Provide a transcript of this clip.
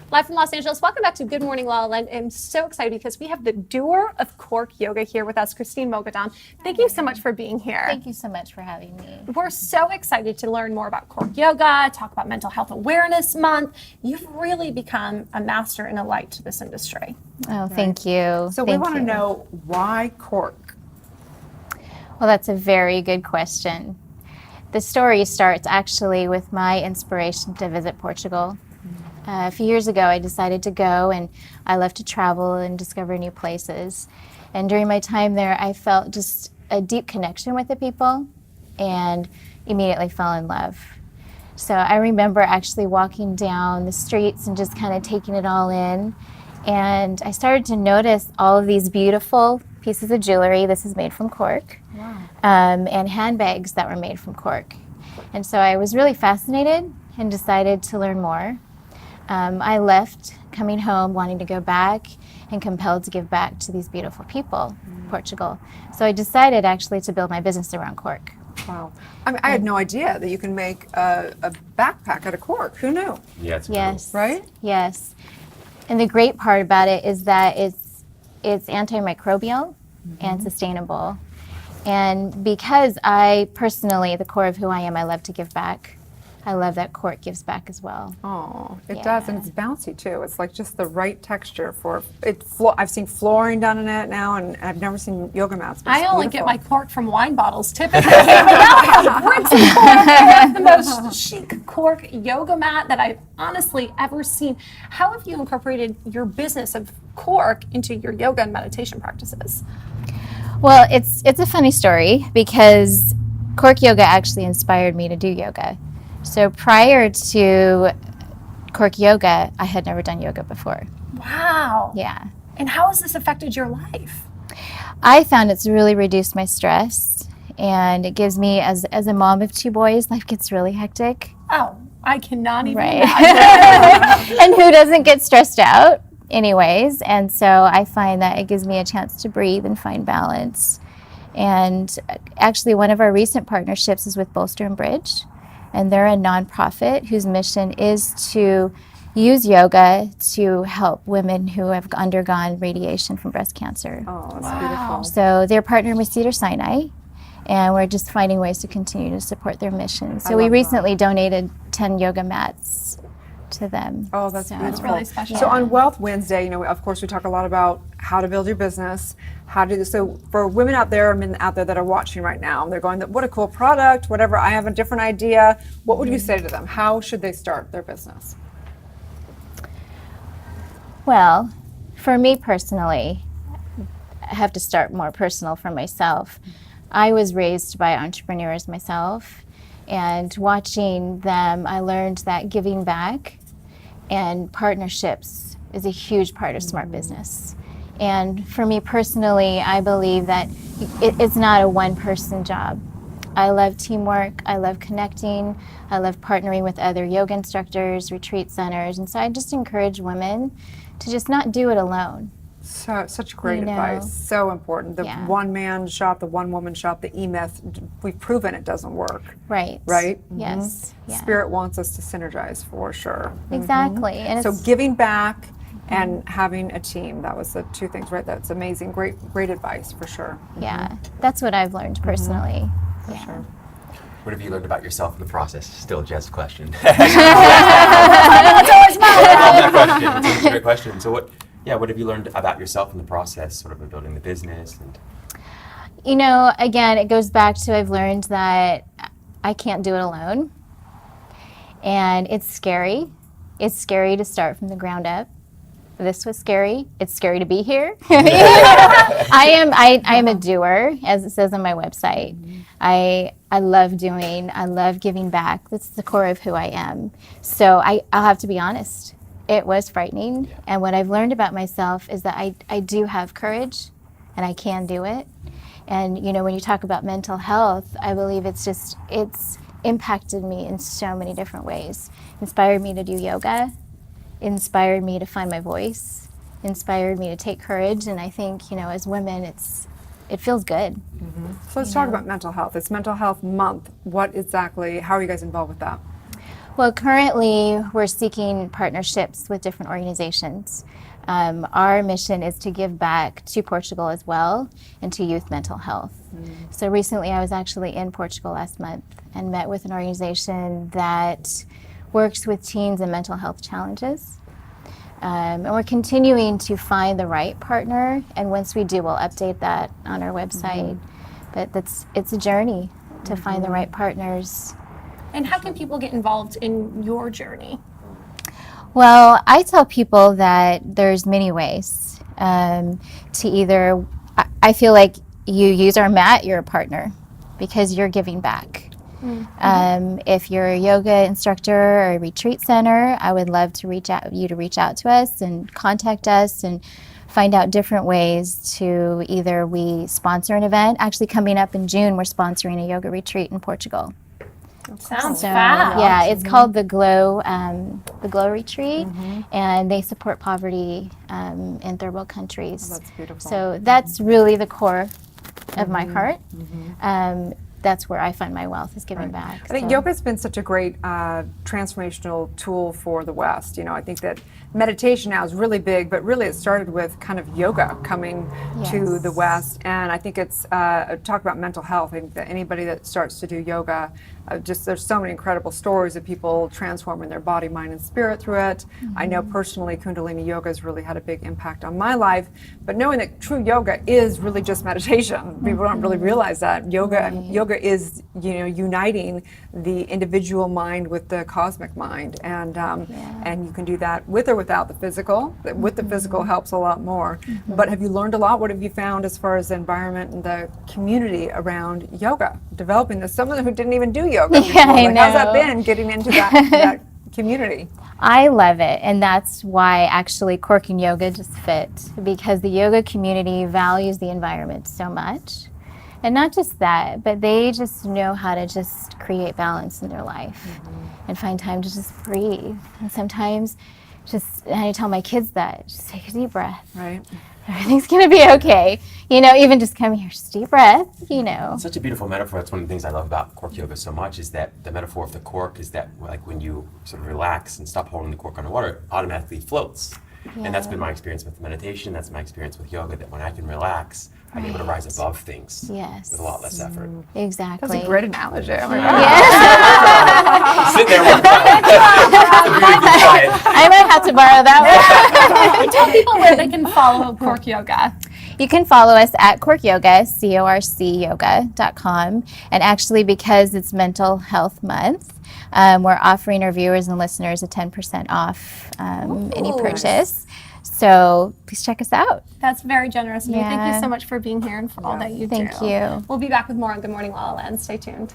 Live from Los Angeles. Welcome back to Good Morning La La Land. I'm so excited because we have the doer of Cork Yoga here with us, Christine Mogadon. Thank you so much for being here. Thank you so much for having me. We're so excited to learn more about Cork Yoga, talk about Mental Health Awareness Month. You've really become a master and a light to this industry. Oh, thank you. So we want to know, why Cork? Well, that's a very good question. The story starts actually with my inspiration to visit Portugal. A few years ago, I decided to go, and I love to travel and discover new places. And during my time there, I felt just a deep connection with the people and immediately fell in love. So I remember actually walking down the streets and just kind of taking it all in. And I started to notice all of these beautiful pieces of jewelry. This is made from cork. Wow. And handbags that were made from cork. And so I was really fascinated and decided to learn more. I left coming home wanting to go back and compelled to give back to these beautiful people, Portugal. So I decided actually to build my business around cork. Wow. I mean, I had no idea that you can make a backpack out of cork. Who knew? Yeah, it's Yes. Right? Yes. And the great part about it is that it's antimicrobial and sustainable. And because I personally, at the core of who I am, I love to give back. I love that cork gives back as well. Oh, it Yeah. does, and it's bouncy too. It's like just the right texture for it. I've seen flooring done in it now, and I've never seen yoga mats. But I it's only get beautiful. my cork from wine bottles, typically. But now I have bricks of cork. I have the most chic cork yoga mat that I've honestly ever seen. How have you incorporated your business of cork into your yoga and meditation practices? Well, it's a funny story because cork yoga actually inspired me to do yoga. So prior to cork yoga, I had never done yoga before. Wow. Yeah. And how has this affected your life? I found it's really reduced my stress, and it gives me, as a mom of two boys, life gets really hectic. Oh, I cannot even Right. imagine. And who doesn't get stressed out anyways? And so I find that it gives me a chance to breathe and find balance. And actually one of our recent partnerships is with Bolster and Bridge. And they're a nonprofit whose mission is to use yoga to help women who have undergone radiation from breast cancer. Oh, that's Wow. beautiful. So they're partnered with Cedars-Sinai, and we're just finding ways to continue to support their mission. So we love recently donated 10 yoga mats to them. Oh, that's So- beautiful. really special. So on Wealth Wednesday, of course, we talk a lot about how to build your business, so for women out there, men out there that are watching right now, they're going, what a cool product, whatever, I have a different idea. What would you say to them? How should they start their business? Well, for me personally, I have to start more personal for myself. I was raised by entrepreneurs myself, and watching them, I learned that giving back and partnerships is a huge part of smart business. And for me personally, I believe that it's not a one-person job. I love teamwork, I love connecting, I love partnering with other yoga instructors, retreat centers, and so I just encourage women to just not do it alone. So, such great You know. advice. So important. The Yeah. one-man shop, the one-woman shop, the E-Myth, we've proven it doesn't work, Right. right? Yes. Yeah. Spirit wants us to synergize for sure. Exactly. And So it's, giving back and having a team, that was the two things, right? That's amazing. Great advice for sure. yeah, that's what I've learned personally. Yeah. Sure. What have you learned about yourself in the process? Still Jeff's question. That question. It's a great question. So what have you learned about yourself in the process, sort of building the business? And You know, again, it goes back to I've learned that I can't do it alone. And it's scary. It's scary to start from the ground up. This was scary. It's scary to be here. I am a doer, as it says on my website. I love doing. I love giving back. That's the core of who I am. So I'll have to be honest. It was frightening. Yeah. And what I've learned about myself is that I do have courage, and I can do it. And you know, when you talk about mental health, I believe it's impacted me in so many different ways. Inspired me to do yoga, inspired me to find my voice, inspired me to take courage. And I think, you know, as women, it feels good. So let's talk about mental health. It's Mental Health Month. How are you guys involved with that? Well, currently we're seeking partnerships with different organizations. Our mission is to give back to Portugal as well and to youth mental health. So recently I was actually in Portugal last month and met with an organization that works with teens and mental health challenges. And we're continuing to find the right partner, and once we do, we'll update that on our website. But it's a journey to find the right partners. And how can people get involved in your journey? Well, I tell people that there's many ways to either, I feel like you use our mat, you're a partner because you're giving back. If you're a yoga instructor or a retreat center, I would love to reach out to us and contact us and find out different ways to either we sponsor an event. Actually, coming up in June, we're sponsoring a yoga retreat in Portugal. Sounds So, fab. yeah, it's called the Glow Retreat, and they support poverty in third world countries. That's beautiful. So that's really the core of my heart. That's where I find my wealth, is giving back. I think So- yoga's been such a great transformational tool for the West. You know, I think that meditation now is really big, but really it started with kind of yoga coming to the Yes. West. And I think it's talk about mental health. I think that anybody that starts to do yoga, there's so many incredible stories of people transforming their body, mind, and spirit through it. I know personally Kundalini yoga has really had a big impact on my life. But knowing that true yoga is really just meditation, people don't really realize that yoga is, you know, uniting the individual mind with the cosmic mind, and you can do that with or without the physical. With the physical helps a lot more. But have you learned a lot? What have you found as far as the environment and the community around yoga? Developing this, someone who didn't even do yoga before. I How's that know. been getting into that community? I love it, and that's why actually Cork and Yoga just fit, because the yoga community values the environment so much. And not just that, but they just know how to just create balance in their life and find time to just breathe. And sometimes and I tell my kids that, just take a deep breath. Right. Everything's gonna be okay. You know, even just come here, just deep breath, you know. It's such a beautiful metaphor. That's one of the things I love about cork yoga so much, is that the metaphor of the cork is that, like, when you sort of relax and stop holding the cork underwater, it automatically floats. And that's been my experience with meditation. That's my experience with yoga, that when I can relax, I'm able to rise above things Yes. with a lot less effort. Exactly. That's a great analogy. Oh my Sit there one time. It's a beautiful quiet. I might have to borrow that one. Tell people where they can follow Cork Yoga. You can follow us at Cork Yoga, corcyoga.com. And actually, because it's Mental Health Month, we're offering our viewers and listeners a 10% off any purchase. So please check us out. That's very generous of you. Thank you Yeah. so much for being here and for all that you do. Thank you. We'll be back with more on Good Morning La La Land. Stay tuned.